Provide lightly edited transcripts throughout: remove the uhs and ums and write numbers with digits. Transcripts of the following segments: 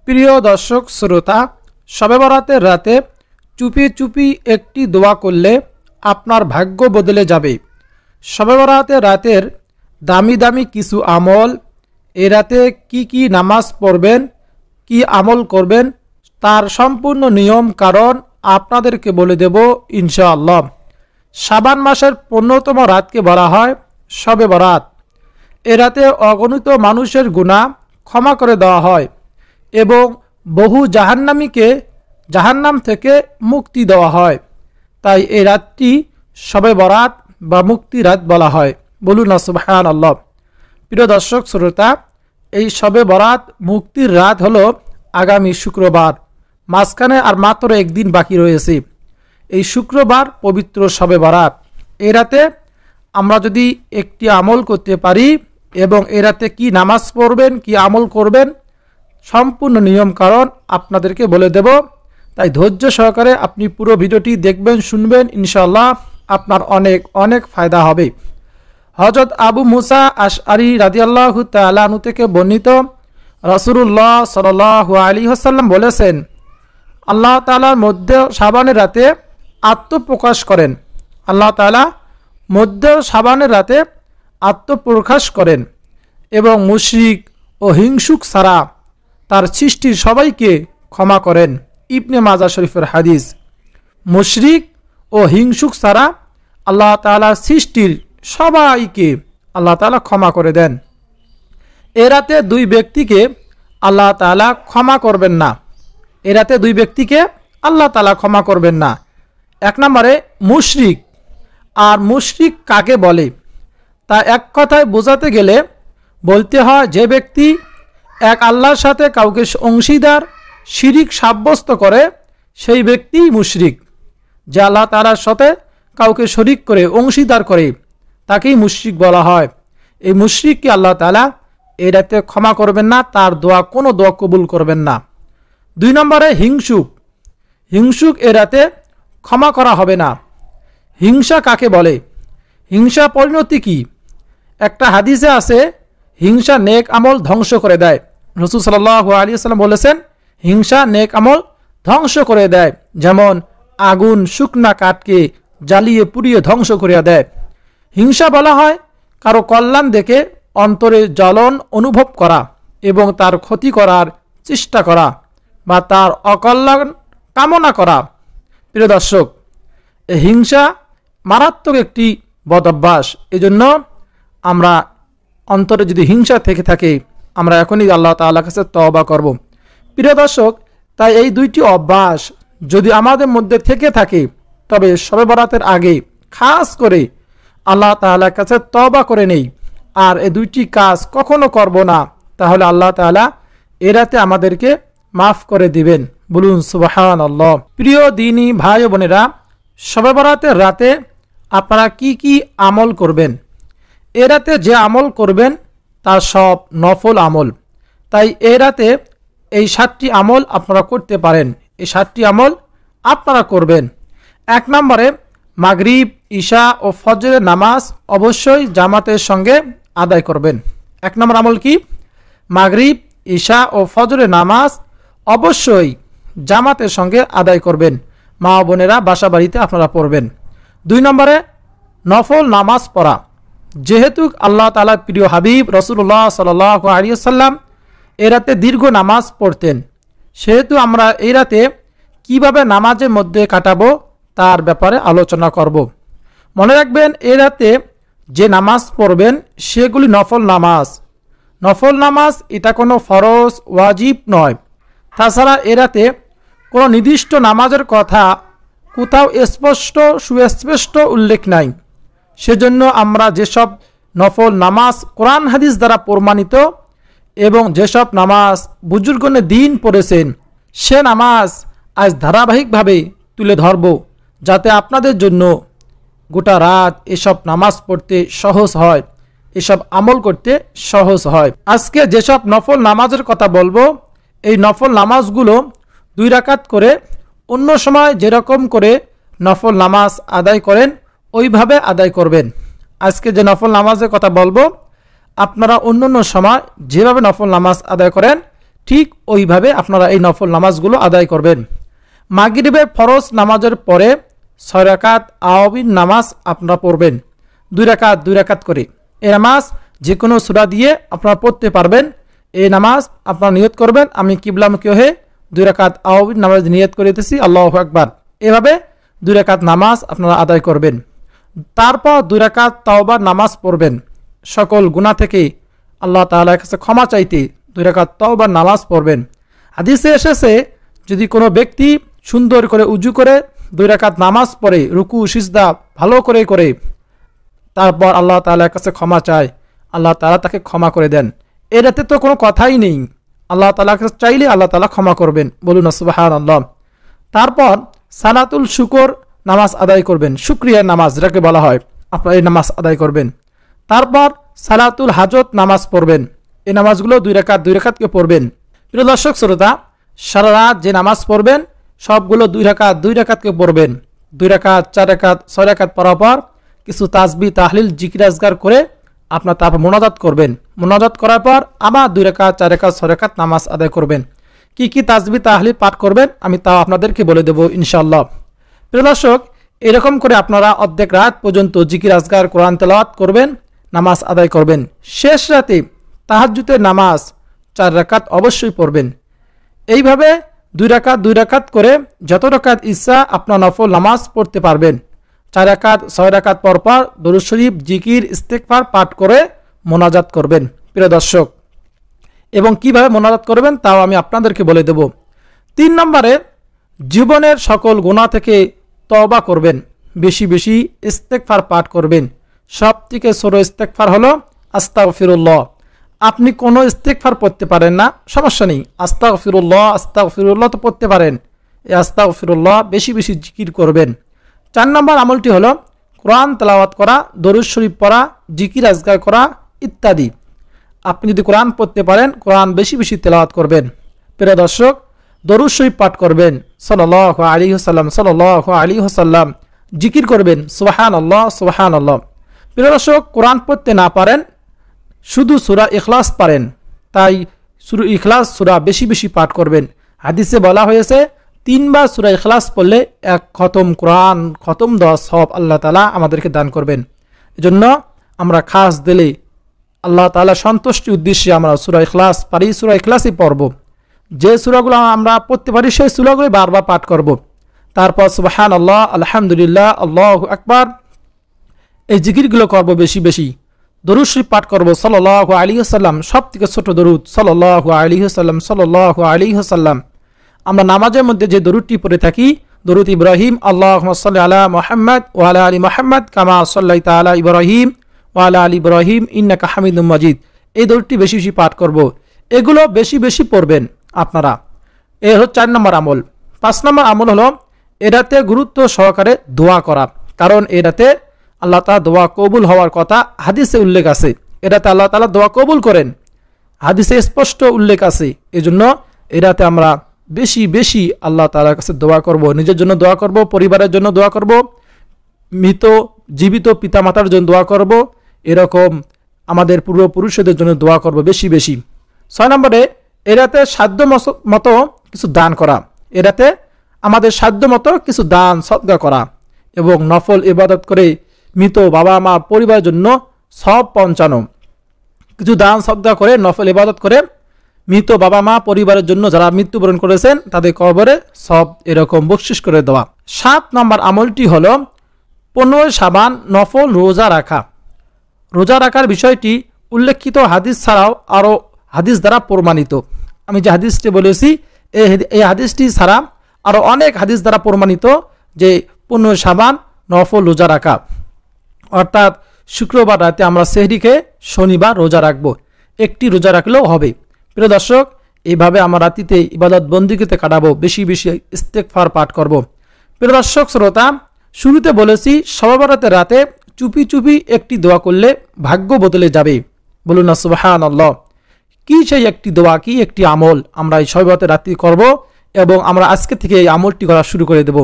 প্রিয় দর্শক শ্রোতা, শবে বরাতের রাতে চুপি চুপি একটি দোয়া করলে আপনার ভাগ্য বদলে যাবে। শবে বরাতের রাতের দামি দামি কিছু আমল, এ রাতে কি নামাজ পড়বেন, কি আমল করবেন, তার সম্পূর্ণ নিয়ম কারণ আপনাদেরকে বলে দেব ইনশাআল্লাহ। শাবান মাসের 15তম রাতকে বলা হয় শবে বরাত। এ রাতে অগণিত মানুষের গুনাহ ক্ষমা করে দেওয়া হয় এবং বহু জাহান্নামীকে জাহান্নাম থেকে মুক্তি দেওয়া হয়। তাই এই রাতটি শবে বরাত বা মুক্তি রাত বলা হয়। বলুন না সুবহানাল্লাহ। প্রিয় দর্শক শ্রোতা, এই শবে বরাত মুক্তির রাত হলো আগামী শুক্রবার। মাঝখানে আর মাত্র একদিন বাকি রয়েছে। এই শুক্রবার পবিত্র শবে বরাত। এই রাতে আমরা যদি একটি আমল করতে পারি এবং এ রাতে কি নামাজ পড়বেন, কি আমল করবেন, সম্পূর্ণ নিয়ম কারণ আপনাদেরকে বলে দেব। তাই ধৈর্য সহকারে আপনি পুরো ভিডিওটি দেখবেন, শুনবেন, ইনশাআল্লাহ আপনার অনেক অনেক ফায়দা হবে। হযরত আবু মুসা আশআরী রাদিয়াল্লাহু তাআলা আনহু থেকে বর্ণিত, রাসূলুল্লাহ সাল্লাল্লাহু আলাইহি ওয়াসাল্লাম বলেছেন, আল্লাহ তাআলার মধ্যে শাবানের রাতে আত্মপ্রকাশ করেন। আল্লাহ তাআলা মধ্যে শাবানের রাতে আত্মপ্রকাশ করেন এবং মুশরিক ও হিংসুক ছাড়া তার সৃষ্টির সবাইকে ক্ষমা করেন। ইবনে মাজাহ শরীফের হাদিস। মুশরিক ও হিংসুক ছাড়া আল্লাহ তাআলা সৃষ্টির সবাইকে আল্লাহ তাআলা ক্ষমা করে দেন। এ রাতে দুই ব্যক্তিকে আল্লাহ তাআলা ক্ষমা করবেন না। এ রাতে দুই ব্যক্তিকে আল্লাহ তাআলা ক্ষমা করবেন না। এক নম্বরে মুশরিক। আর মুশরিক কাকে বলে তা এক কথায় বোঝাতে গেলে বলতে হয় যে ব্যক্তি এক আল্লাহর সাথে কাউকে অংশীদার শিরিক সাব্যস্ত করে, সেই ব্যক্তিই মুশরিক। যে আল্লাহ তাআলার সাথে কাউকে শরিক করে অংশীদার করে তাকেই মুশরিক বলা হয়। এই মুশরিককে আল্লাহ তাআলা এই রাতে ক্ষমা করবেন না, তার কোনো দোয়া কবুল করবেন না। দুই নম্বরে হিংসুক। হিংসুক এ রাতে ক্ষমা করা হবে না। হিংসা কাকে বলে, হিংসা পরিণতি কি? একটা হাদিসে আছে, হিংসা নেক আমল ধ্বংস করে দেয়। রাসূল সাল্লাল্লাহু আলাইহি ওয়াসাল্লাম বলেছেন, হিংসা নেক আমল ধ্বংস করে দেয়, যেমন আগুন শুকনা কাঠকে জ্বালিয়ে পুড়িয়ে ধ্বংস করিয়া দেয়। হিংসা বলা হয় কারো কল্যাণ দেখে অন্তরে জ্বলন অনুভব করা এবং তার ক্ষতি করার চেষ্টা করা বা তার অকল্যাণ কামনা করা। প্রিয় দর্শক, এই হিংসা মারাত্মক একটি বদঅভ্যাস। এজন্য আমরা অন্তরে যদি হিংসা থেকে থাকে, আমরা এখনই আল্লাহ তাআলার কাছে তওবা করব। প্রিয় দর্শক, তাই এই দুইটি অভ্যাস যদি আমাদের মধ্যে থেকে থাকে, তবে শবে বরাতের আগে খাস করে আল্লাহ তাআলার কাছে তওবা করে নেই আর এই দুইটি কাজ কখনো করব না, তাহলে আল্লাহ তাআলা এ রাতে আমাদেরকে মাফ করে দিবেন। বলুন সুবহানাল্লাহ। প্রিয় দ্বীনি ভাই ও বোনেরা, শবে বরাতের রাতে আপনারা কি আমল করবেন? এ রাতে যে আমল করবেন তা সব নফল আমল। তাই এ রাতে এই 7টি আমল আপনারা করতে পারেন। এই 7টি আমল আপনারা করবেন। এক নম্বরে মাগরিব, ঈশা ও ফজরের নামাজ অবশ্যই জামাতের সঙ্গে আদায় করবেন। এক নম্বর আমল কি? মাগরিব, ঈশা ও ফজরের নামাজ অবশ্যই জামাতের সঙ্গে আদায় করবেন। মা বোনেরা বাসা বাড়িতে আপনারা পড়বেন। দুই নম্বরে নফল নামাজ পড়া। যেহেতু আল্লাহ তাআলার প্রিয় হাবিব রাসূলুল্লাহ সাল্লাল্লাহু আলাইহি ওয়াসাল্লাম এই রাতে দীর্ঘ নামাজ পড়তেন, সেহেতু আমরা এই রাতে কিভাবে নামাজের মধ্যে কাটাবো তার ব্যাপারে আলোচনা করব। মনে রাখবেন, এই রাতে যে নামাজ পড়বেন সেগুলি নফল নামাজ। নফল নামাজ এটা কোনো ফরজ ওয়াজিব নয়। তাছাড়া এ রাতে কোনো নির্দিষ্ট নামাজের কথা কোথাও সুস্পষ্ট উল্লেখ নাই। সেজন্য আমরা যেসব নফল নামাজ কোরআন হাদিস দ্বারা প্রমাণিত এবং যেসব নামাজ বুজুর্গনে দিন পড়েছেন, সে নামাজ আজ ধারাবাহিকভাবে তুলে ধরব, যাতে আপনাদের জন্য গোটা রাত এসব নামাজ পড়তে সহজ হয়, এসব আমল করতে সহজ হয়। আজকে যেসব নফল নামাজের কথা বলবো, এই নফল নামাজগুলো 2 রাকাত করে অন্য সময় যেরকম করে নফল নামাজ আদায় করেন ওইভাবে আদায় করবেন। আজকে যে নফল নামাজের কথা বলবো, আপনারা অন্য সময় যেভাবে নফল নামাজ আদায় করেন ঠিক ওইভাবে আপনারা এই নফল নামাজগুলো আদায় করবেন। মাগরিবের ফরজ নামাজের পরে 6 রাকাত আওয়াবিন নামাজ আপনারা পড়বেন, 2 রাকাত করে। এই নামাজ যে কোনো সূরা দিয়ে আপনারা পড়তে পারবেন। এই নামাজ আপনারা নিয়ত করবেন, আমি কিবলামুখী হয়ে 2 রাকাত আওয়াবিন নামাজ নিয়ত করিতেছি, আল্লাহু আকবার। এভাবে 2 রাকাত নামাজ আপনারা আদায় করবেন। তারপর 2 রাকাত তাওবার নামাজ পড়বেন, সকল গুনাহ থেকে আল্লাহ তাআলার কাছে ক্ষমা চাইতে 2 রাকাত তাওবার নামাজ পড়বেন। হাদিসে এসেছে, যদি কোনো ব্যক্তি সুন্দর করে উজু করে 2 রাকাত নামাজ পড়ে, রুকু সিজদা ভালো করে তারপর আল্লাহ তাআলার কাছে ক্ষমা চায়, আল্লাহ তাআলা তাকে ক্ষমা করে দেন। এটাতে তো কোনো কথাই নেই, আল্লাহ তাআলার কাছে চাইলে আল্লাহ তাআলা ক্ষমা করবেন, বলুন সুবহানাল্লাহ। তারপর সালাতুল শুকর নামাজ আদায় করবেন, শুকরিয়ার নামাজ যেটাকে বলা হয়, আপনারা এই নামাজ আদায় করবেন। তারপর সালাতুল হাজত নামাজ পড়বেন, এই নামাজগুলো 2 রাকাতকে পড়বেন। প্রিয় দর্শক শ্রোতা, সারা রাত যে নামাজ পড়বেন সবগুলো 2 রাকাতকে পড়বেন। 2 রাকাত, 4 রাকাত, 6 রাকাত পড়ার পর কিছু তাসবিহ তাহলিল জিকির আজকার করে আপনার তারপর মোনাজাত করবেন। মোনাজাত করার পর আবার 2 রাকাত, 4 রাকাত, 6 রাকাত নামাজ আদায় করবেন। কি তাসবিহ তাহলিল পাঠ করবেন আমি তাও আপনাদেরকে বলে দেব ইনশাআল্লাহ। প্রিয় দর্শক, এরকম করে আপনারা অর্ধেক রাত পর্যন্ত জিকির আজকার, কোরআন তেলাওয়াত করবেন, নামাজ আদায় করবেন। শেষ রাতে তাহাজ্জুদের নামাজ 4 রাকাত অবশ্যই পড়বেন। এইভাবে 2 রাকাত করে যত রাকাত ইচ্ছা আপনার নফল নামাজ পড়তে পারবেন। 4 রাকাত, 6 রাকাত পর দরুদ শরীফ, জিকির, ইস্তেগফার পাঠ করে মোনাজাত করবেন প্রিয় দর্শক। এবং কিভাবে মোনাজাত করবেন তাও আমি আপনাদেরকে বলে দেব। 3 নম্বরে, জীবনের সকল গুনাহ থেকে তওবা করবেন, বেশি ইস্তেগফার পাঠ করবেন। সব থেকে ছোট ইস্তেগফার হলো আস্তাগফিরুল্লাহ। আপনি কোনো ইস্তেগফার পড়তে পারেন না, সমস্যা নেই, আস্তাগফিরুল্লাহ তো পড়তে পারেন। এই আস্তাগফিরুল্লাহ বেশি জিকির করবেন। 4 নম্বর আমলটি হলো কোরআন তেলাওয়াত করা, দরুদ শরীফ পড়া, জিকির আজকার করা ইত্যাদি। আপনি যদি কোরআন পড়তে পারেন, কোরআন বেশি তেলাওয়াত করবেন। প্রিয় দর্শক, দরুদ শরীফ পাঠ করবেন, সাল্লাল্লাহু আলাইহি ওয়াসাল্লাম, জিকির করবেন, সুবহানাল্লাহ। প্রিয় দর্শক, কোরআন পড়তে না পারেন, শুধু সূরা ইখলাস পারেন, তাই সূরা ইখলাস সূরা বেশি পাঠ করবেন। হাদিসে বলা হয়েছে 3 বার সূরা ইখলাস পড়লে 1 খতম কোরআন খতম দেওয়া সওয়াব আল্লাহ তাআলা আমাদেরকে দান করবেন। এজন্য আমরা খাস দিলে আল্লাহ তাআলা সন্তুষ্টির উদ্দেশ্যে আমরা সূরা ইখলাস পারি, সূরা ইখলাসই পড়ব। যে সূরাগুলো আমরা পড়তে পারি সেই সূরাগুলো বারবার পাঠ করব। তারপর সুবহানাল্লাহ, আলহামদুলিল্লাহ, আল্লাহু আকবার, এই জিকিরগুলো করব বেশি। দরুদ শরীফ পাঠ করব, সাল্লাল্লাহু আলাইহি ওয়াসাল্লাম, সবথেকে ছোট দরুদ, সাল্লাল্লাহু আলাইহি ওয়াসাল্লাম। আমরা নামাজের মধ্যে যে দরুদটি পড়ে থাকি, দরুদ ইব্রাহিম, আল্লাহুম্মা সাল্লি আলা মুহাম্মাদ ওয়া আলা আলি মুহাম্মাদ কামা সাল্লাইতা আলা ইব্রাহিম ওয়া আলা আলি ইব্রাহিম ইন্নাকা হামিদুম মাজিদ, এই দরুদটি বেশি পাঠ করব। এগুলো বেশি পড়বেন আপনারা। এ হলো 4 নম্বর আমল। 5 নম্বর আমল হলো এটাতে গুরুত্ব সহকারে দোয়া করা, কারণ এটাতে আল্লাহ তাআলা দোয়া কবুল হওয়ার কথা হাদিসে উল্লেখ আছে। এটাতে আল্লাহ তাআলা দোয়া কবুল করেন, হাদিসে স্পষ্ট উল্লেখ আছে। এজন্য এটাতে আমরা বেশি আল্লাহ তাআলার কাছে দোয়া করব, নিজের জন্য দোয়া করব, পরিবারের জন্য দোয়া করব, মৃত জীবিত পিতামাতার জন্য দোয়া করব, এরকম আমাদের পূর্বপুরুষদের জন্য দোয়া করব বেশি। 6 নম্বরে, এটাতে সাধ্য মতো কিছু দান করা, এটাতে আমাদের সাধ্য মতো কিছু দান সদকা করা এবং নফল ইবাদত করে মৃত বাবা মা পরিবারের জন্য সব পৌঁছানো। কিছু দান সদকা করে, নফল ইবাদত করে মৃত বাবা মা পরিবারের জন্য যারা মৃত্যুবরণ করেছেন তাদের কবরে সব এরকম বকশিশ করে দেওয়া। 7 নম্বর আমলটি হলো 15 শাবান নফল রোজা রাখা। রোজা রাখার বিষয়টি উল্লেখিত হাদিস ছাড়াও আরও হাদিস দ্বারা প্রমাণিত। আমি যে হাদিসটি বলেছি এই হাদিসটি ছাড়া আরও অনেক হাদিস দ্বারা প্রমাণিত যে 15 শাবান নফল রোজা রাখা, অর্থাৎ শুক্রবার রাতে আমরা সেহরি খেয়ে শনিবার রোজা রাখবো, একটি রোজা রাখলেও হবে। প্রিয় দর্শক, এইভাবে আমরা রাতিতে ইবাদত বন্দিগিতে কাটাবো, বেশি ইস্তেগফার পাঠ করব। প্রিয় দর্শক শ্রোতা, শুরুতে বলেছি শবে বরাতের রাতে চুপি একটি দোয়া করলে ভাগ্য বদলে যাবে, বলুন না সুবহানাল্লাহ। কি সেই একটি দোয়া, কি একটি আমল আমরা এই শবে বরাতের রাতে করব এবং আমরা আজকে থেকে এই আমলটি করা শুরু করে দেব।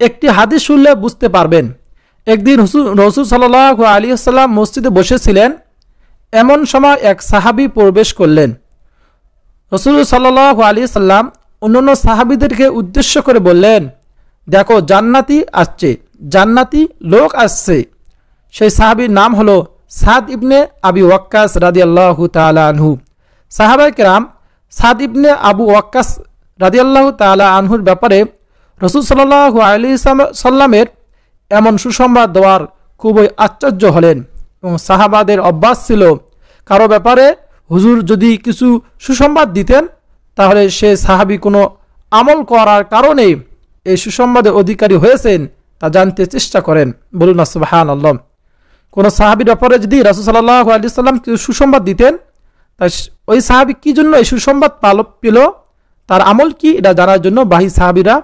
একটি হাদিস শুনলে বুঝতে পারবেন। একদিন রাসূল সাল্লাল্লাহু আলাইহি ওয়াসাল্লাম মসজিদে বসেছিলেন, এমন সময় এক সাহাবী প্রবেশ করলেন। রাসূল সাল্লাল্লাহু আলাইহি সাল্লাম অন্যান্য সাহাবীদেরকে উদ্দেশ্য করে বললেন, দেখো জান্নাতি আসছে, জান্নাতি লোক আসছে। সেই সাহাবীর নাম হলো সাদ ইবনে আবি ওয়াক্কাস রাদিয়াল্লাহু তাআলা আনহু। সাহাবায়ে কেরাম সাদ ইবনে আবু ওয়াক্কাস রাদিয়াল্লাহু তাআলা আনহুর ব্যাপারে রাসূল সাল্লাল্লাহু আলাইহি সাল্লামের এমন সুসংবাদ দেওয়ার খুবই আশ্চর্য হলেন। এবং সাহাবাদের অভ্যাস ছিল কারো ব্যাপারে হুজুর যদি কিছু সুসংবাদ দিতেন তাহলে সে সাহাবী কোনো আমল করার কারণে এই সুসংবাদের অধিকারী হয়েছেন তা জানতে চেষ্টা করেন। বলুন না সুবহানাল্লাহ। কোনো সাহাবীর ব্যাপারে যদি রাসূল সাল্লাল্লাহু আলাইহি সাল্লাম কিছু সুসংবাদ দিতেন তাই ওই সাহাবী কি জন্য এই সুসংবাদ পেল, তার আমল কি, এটা জানার জন্য বাহি সাহাবীরা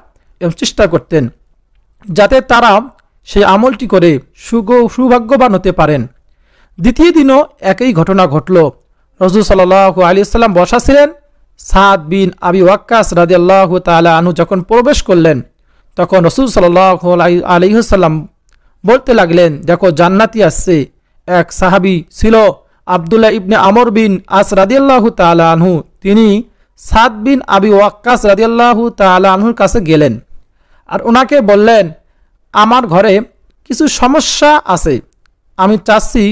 চেষ্টা করতেন যাতে তারা সেই আমলটি করে সৌভাগ্যবান হতে পারেন। দ্বিতীয় দিনও একই ঘটনা ঘটল। রাসূল সাল্লাল্লাহু আলাইহি সাল্লাম বসা ছিলেন। সাদ বিন আবি ওয়াক্কাস রাদিয়াল্লাহু তাআলা আনহু যখন প্রবেশ করলেন তখন রাসূল সাল্লাল্লাহু আলাইহি সাল্লাম বলতে লাগলেন, দেখো জান্নাতি আসছে। এক সাহাবী ছিল আব্দুল্লাহ ইবনে আমর বিন আস রাদিয়াল্লাহু তাআলা আনহু, তিনি সাদ বিন আবি ওয়াক্কাস রাদিয়াল্লাহু তাআলা আনহুর কাছে গেলেন আর ওনাকে বললেন, আমার ঘরে কিছু সমস্যা আছে, আমি চাচ্ছি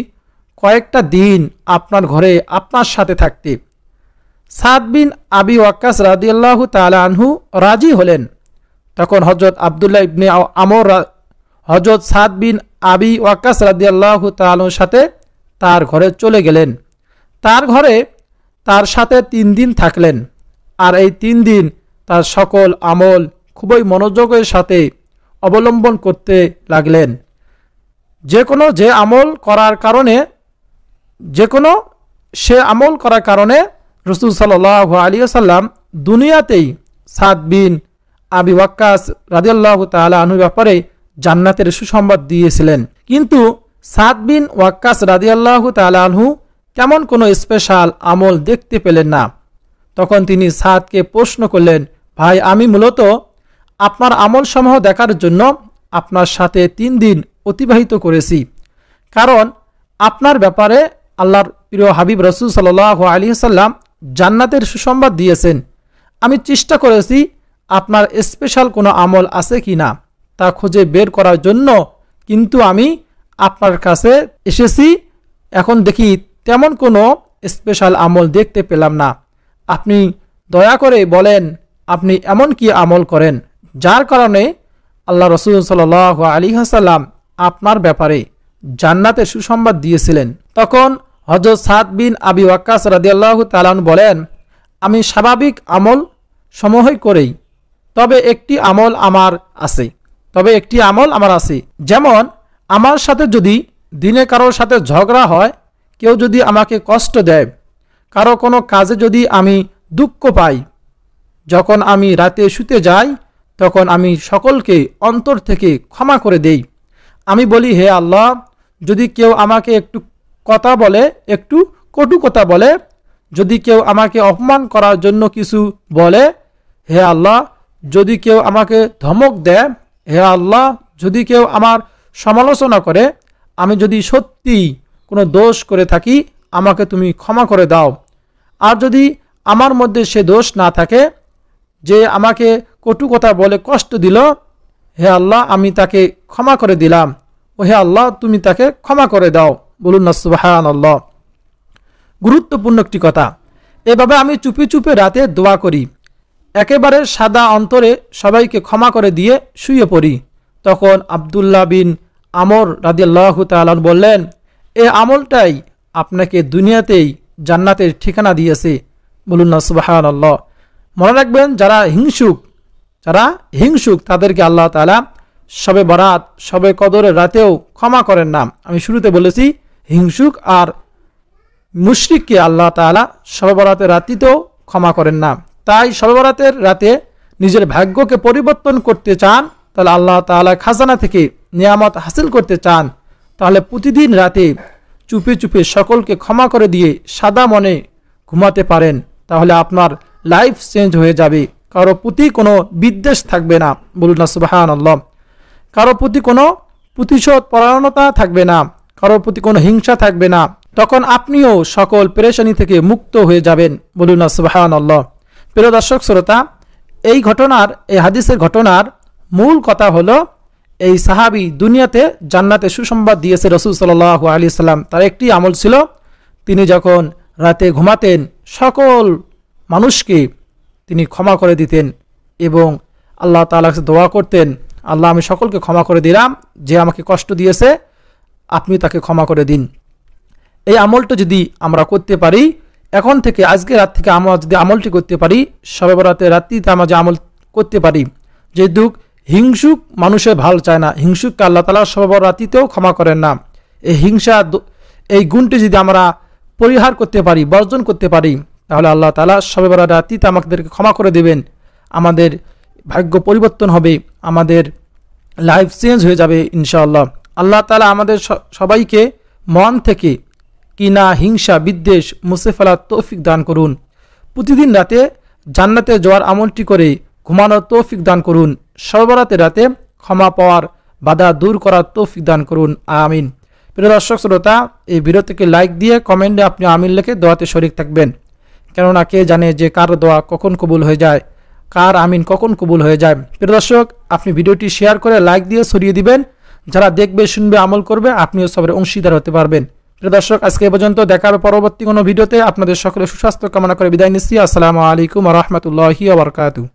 কয়েকটা দিন আপনার ঘরে আপনার সাথে থাকতে। সাদ বিন আবি ওয়াক্কাস রাদিয়াল্লাহু তাআলা আনহু রাজি হলেন। তখন হযরত আব্দুল্লাহ ইবনে আমর হযরত সাদ বিন আবি ওয়াক্কাস রাদিয়াল্লাহু তাআলা আনহুর সাথে তার ঘরে চলে গেলেন। তার ঘরে তার সাথে 3 দিন থাকলেন আর এই 3 দিন তার সকল আমল খুবই মনোযোগের সাথে অবলম্বন করতে লাগলেন। সে আমল করার কারণে রাসূল সাল্লাল্লাহু আলাইহি ওয়াসাল্লাম দুনিয়াতেই সাদ বিন আবি ওয়াক্কাস রাদিয়াল্লাহু তাআলা আনহুর ব্যাপারে জান্নাতের সুসংবাদ দিয়েছিলেন। কিন্তু সাদ বিন ওয়াক্কাস রাদিয়াল্লাহু তাআলা আনহু তেমন কোনো স্পেশাল আমল দেখতে পেলেন না। তখন তিনি সাদকে প্রশ্ন করলেন, ভাই, আমি মূলত আপনার আমলসমূহ দেখার জন্য আপনার সাথে 3 দিন অতিবাহিত করেছি, কারণ আপনার ব্যাপারে আল্লাহর প্রিয় হাবিব রাসূল সাল্লাল্লাহু আলাইহি সাল্লাম জান্নাতের সুসংবাদ দিয়েছেন। আমি চেষ্টা করেছি আপনার স্পেশাল কোনো আমল আছে কি না তা খুঁজে বের করার জন্য, কিন্তু আমি আপনার কাছে এসেছি, এখন দেখি তেমন কোনো স্পেশাল আমল দেখতে পেলাম না। আপনি দয়া করে বলেন আপনি এমন কি আমল করেন যার কারণে আল্লাহ রাসূল সাল্লাল্লাহু আলাইহি ওয়াসাল্লাম আপনার ব্যাপারে জান্নাতের সুসংবাদ দিয়েছিলেন। তখন হযরত সাদ বিন আবি ওয়াক্কাস রাদিয়াল্লাহু তাআলা বলেন, আমি স্বাভাবিক আমল সমূহই করি, তবে একটি আমল আমার আছে। যেমন আমার সাথে যদি দিনে কারোর সাথে ঝগড়া হয়, কেউ যদি আমাকে কষ্ট দেয়, কারো কোনো কাজে যদি আমি দুঃখ পাই, যখন আমি রাতে শুতে যাই তখন আমি সকলকে অন্তর থেকে ক্ষমা করে দেই। আমি বলি, হে আল্লাহ, যদি কেউ আমাকে একটু কটু কথা বলে, যদি কেউ আমাকে অপমান করার জন্য কিছু বলে, হে আল্লাহ, যদি কেউ আমাকে ধমক দেয়, হে আল্লাহ, যদি কেউ আমার সমালোচনা করে, আমি যদি সত্যি কোনো দোষ করে থাকি আমাকে তুমি ক্ষমা করে দাও। আর যদি আমার মধ্যে সে দোষ না থাকে যে আমাকে কটু কথা বলে কষ্ট দিল, হে আল্লাহ, আমি তাকে ক্ষমা করে দিলাম, ও হে আল্লাহ, তুমি তাকে ক্ষমা করে দাও। বলুন না সুবহানাল্লাহ। গুরুত্বপূর্ণ একটি কথা। এভাবে আমি চুপি চুপি রাতে দোয়া করি, একেবারে সাদা অন্তরে সবাইকে ক্ষমা করে দিয়ে শুয়ে পড়ি। তখন আব্দুল্লাহ বিন আমর রাদিয়াল্লাহু তাআলা বললেন, এই আমলটাই আপনাকে দুনিয়াতেই জান্নাতের ঠিকানা দিয়েছে। বলুন না সুবহানাল্লাহ। মনে রাখবেন, যারা হিংসুক তাদেরকে আল্লাহ তাআলা শবে বরাত, শবে কদরের রাতেও ক্ষমা করেন না। আমি শুরুতে বলেছি হিংসুক আর মুশরিককে আল্লাহ তাআলা শবে বরাতের রাতেও ক্ষমা করেন না। তাই শবে বরাতের রাতে নিজের ভাগ্যকে পরিবর্তন করতে চান, তাহলে আল্লাহ তাআলা খাজানা থেকে নিয়ামত হাসিল করতে চান, তাহলে প্রতিদিন রাতে চুপে চুপে সকলকে ক্ষমা করে দিয়ে সাদা মনে ঘুমাতে পারেন, তাহলে আপনার লাইফ চেঞ্জ হয়ে যাবে। কারো প্রতি কোনো বিদ্বেষ থাকবে না। বলুন না সুবহানাল্লাহ। কারো প্রতি কোনো প্রতিশোধ পরায়ণতা থাকবে না, কারো প্রতি কোনো হিংসা থাকবে না, তখন আপনিও সকল পেরেশানি থেকে মুক্ত হয়ে যাবেন। বলুন সুবহানাল্লাহ। প্রিয় দর্শক শ্রোতা, এই হাদিসের ঘটনার মূল কথা হলো, এই সাহাবী দুনিয়াতে জান্নাতে সুসংবাদ দিয়েছে রাসূল সাল্লাল্লাহু আলাইহি সাল্লাম। তার একটি আমল ছিল, তিনি যখন রাতে ঘুমাতেন সকল মানুষকে তিনি ক্ষমা করে দিতেন এবং আল্লাহ তাআলার কাছে দোয়া করতেন, আল্লাহ আমি সকলকে ক্ষমা করে দিলাম, যে আমাকে কষ্ট দিয়েছে আপনি তাকে ক্ষমা করে দিন। এই আমলটা যদি আমরা করতে পারি, এখন থেকে আজকে রাত থেকে আমরা যদি আমলটি করতে পারি, শবে বরাতের রাত্রিতে আমরা যে আমল করতে পারি, যেহেতু হিংসুক মানুষের ভালো চায় না, হিংসুককে আল্লাহ তাআলা শবে বরাত রাত্রিতেও ক্ষমা করেন না। এই হিংসা, এই গুণটি যদি আমরা পরিহার করতে পারি, বর্জন করতে পারি, তাহলে আল্লাহ তাআলা শবে বরাত রাত্রিতে আমাদেরকে ক্ষমা করে দেবেন। আমাদের ভাগ্য পরিবর্তন হবে, আমাদের লাইফ চেঞ্জ হয়ে যাবে ইনশাআল্লাহ। আল্লাহ তাআলা আমাদের সবাইকে মন থেকে কিনা, হিংসা, বিদ্বেষ মুছে ফেলার তৌফিক দান করুন। প্রতিদিন রাতে জান্নাতে যাওয়ার আমলটি করে ঘুমানোর তৌফিক দান করুন। শবে বরাতের রাতে ক্ষমা পাওয়ার বাধা দূর করার তৌফিক দান করুন, আমিন। প্রিয় দর্শক শ্রোতা, এই ভিডিওটিকে লাইক দিয়ে কমেন্টে আপনি আমিন লিখে দোয়াতে শরীক থাকবেন, কেননা কে জানে যে কার দোয়া কখন কবুল হয়ে যায়, কার আমিন কখন কবুল হয়ে যায়। প্রিয় দর্শক, আপনি ভিডিওটি শেয়ার করে লাইক দিয়ে ছড়িয়ে দিবেন, যারা দেখবে, শুনবে, আমল করবে, আপনিও সবের অংশীদার হতে পারবেন। প্রিয় দর্শক, আজকে এ পর্যন্ত, দেখা হবে পরবর্তী কোনো ভিডিওতে। আপনাদের সকলের সুস্বাস্থ্য কামনা করে বিদায় নিচ্ছি। আসসালামু আলাইকুম ওয়া রাহমাতুল্লাহি ওয়া বারাকাতুহু।